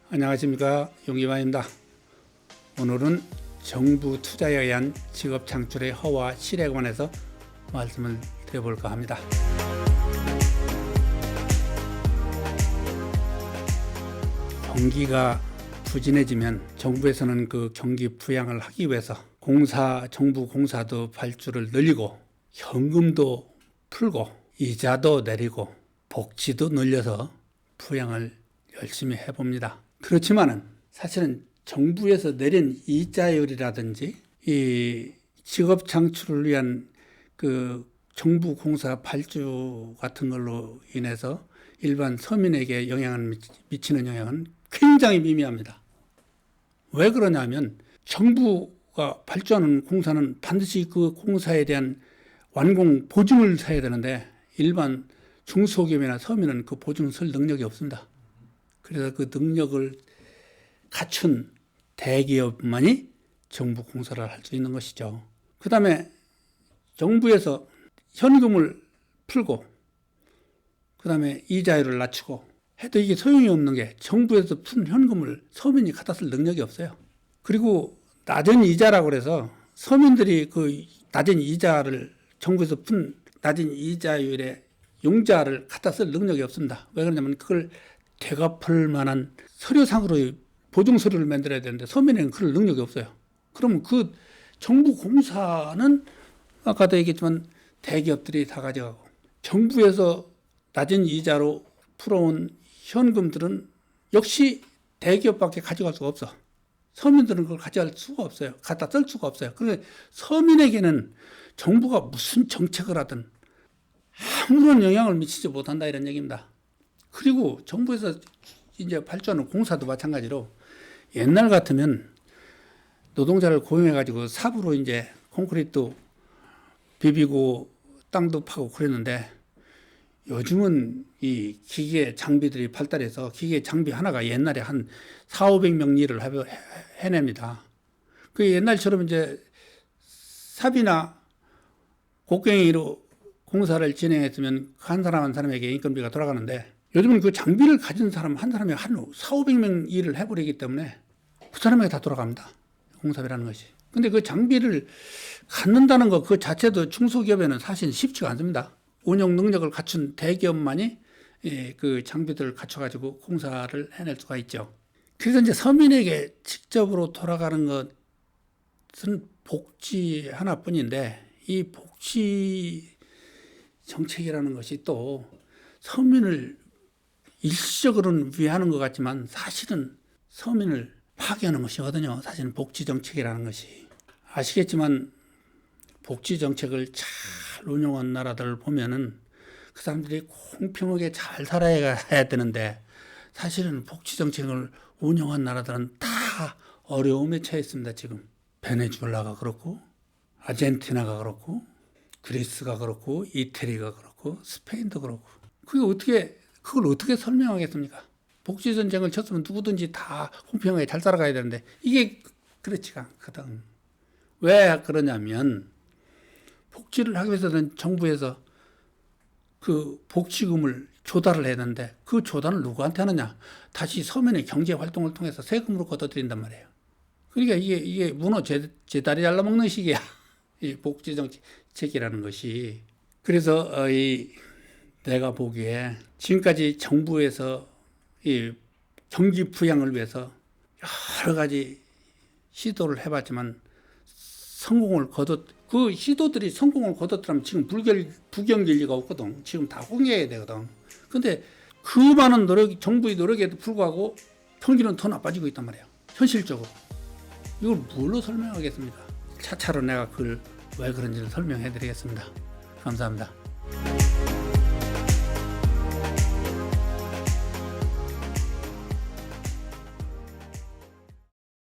안녕하십니까, 용기만입니다. 오늘은 정부 투자에 의한 직업 창출의 허와 실에 관해서 말씀을 드려볼까 합니다. 경기가 부진해지면 정부에서는 그 경기 부양을 하기 위해서 정부 공사도 발주를 늘리고 현금도 풀고 이자도 내리고 복지도 늘려서 부양을 열심히 해봅니다. 그렇지만은 사실은 정부에서 내린 이자율이라든지 이 직업 창출을 위한 그 정부 공사 발주 같은 걸로 인해서 일반 서민에게 영향을 미치는 영향은 굉장히 미미합니다. 왜 그러냐면 정부가 발주하는 공사는 반드시 그 공사에 대한 완공 보증을 서야 되는데 일반 중소기업이나 서민은 그 보증을 쓸 능력이 없습니다. 그래서 그 능력을 갖춘 대기업만이 정부 공사를 할 수 있는 것이죠. 그 다음에 정부에서 현금을 풀고 그 다음에 이자율을 낮추고 해도 이게 소용이 없는 게 정부에서 푼 현금을 서민이 갖다 쓸 능력이 없어요. 그리고 낮은 이자라고 해서 서민들이 그 낮은 이자를 정부에서 푼 낮은 이자율의 용자를 갖다 쓸 능력이 없습니다. 왜 그러냐면 그걸 되갚을 만한 서류상으로 보증 서류를 만들어야 되는데 서민에는 그럴 능력이 없어요. 그러면 그 정부 공사는 아까도 얘기했지만 대기업들이 다 가져가고 정부에서 낮은 이자로 풀어온 현금들은 역시 대기업밖에 가져갈 수가 없어. 서민들은 그걸 가져갈 수가 없어요. 갖다 쓸 수가 없어요. 그런데 서민에게는 정부가 무슨 정책을 하든 아무런 영향을 미치지 못한다 이런 얘기입니다. 그리고 정부에서 이제 발주하는 공사도 마찬가지로 옛날 같으면 노동자를 고용해가지고 삽으로 이제 콘크리트 비비고 땅도 파고 그랬는데 요즘은 이 기계 장비들이 발달해서 기계 장비 하나가 옛날에 한 400~500명 일을 해냅니다. 그 옛날처럼 이제 삽이나 곡괭이로 공사를 진행했으면 한 사람 한 사람에게 인건비가 돌아가는데 요즘은 그 장비를 가진 사람 한 사람이 한 400~500명 일을 해버리기 때문에 그 사람에게 다 돌아갑니다. 공사비라는 것이. 근데 그 장비를 갖는다는 것 그 자체도 중소기업에는 사실 쉽지가 않습니다. 운영 능력을 갖춘 대기업만이 그 장비들을 갖춰가지고 공사를 해낼 수가 있죠. 그래서 이제 서민에게 직접으로 돌아가는 것은 복지 하나뿐인데 이 복지 정책이라는 것이 또 서민을 일시적으로는 위하는 것 같지만 사실은 서민을 파괴하는 것이거든요. 사실은 복지 정책이라는 것이. 아시겠지만 복지 정책을 잘 운영한 나라들을 보면은 그 사람들이 공평하게 잘 살아야 되는데 사실은 복지 정책을 운영한 나라들은 다 어려움에 처해 있습니다. 지금 베네수엘라가 그렇고 아르헨티나가 그렇고 그리스가 그렇고 이태리가 그렇고 스페인도 그렇고 그걸 어떻게 설명하겠습니까? 복지 전쟁을 쳤으면 누구든지 다 공평하게 잘 살아가야 되는데 이게 그렇지가 않거든. 왜 그러냐면 복지를 하기 위해서는 정부에서 그 복지금을 조달을 해야 되는데 그 조달을 누구한테 하느냐? 다시 서민의 경제 활동을 통해서 세금으로 걷어들인단 말이에요. 그러니까 이게 문어 제다리 잘라먹는 식이야. 이 복지 정책이라는 것이. 그래서 내가 보기에 지금까지 정부에서 이 경기 부양을 위해서 여러 가지 시도를 해봤지만 그 시도들이 성공을 거뒀더라면 지금 부경길 리가 없거든. 지금 다 홍해야 되거든. 근데 그 많은 정부의 노력에도 불구하고 경기는 더 나빠지고 있단 말이에요. 현실적으로. 이걸 뭘로 설명하겠습니까? 차차로 내가 그걸 왜 그런지를 설명해 드리겠습니다. 감사합니다.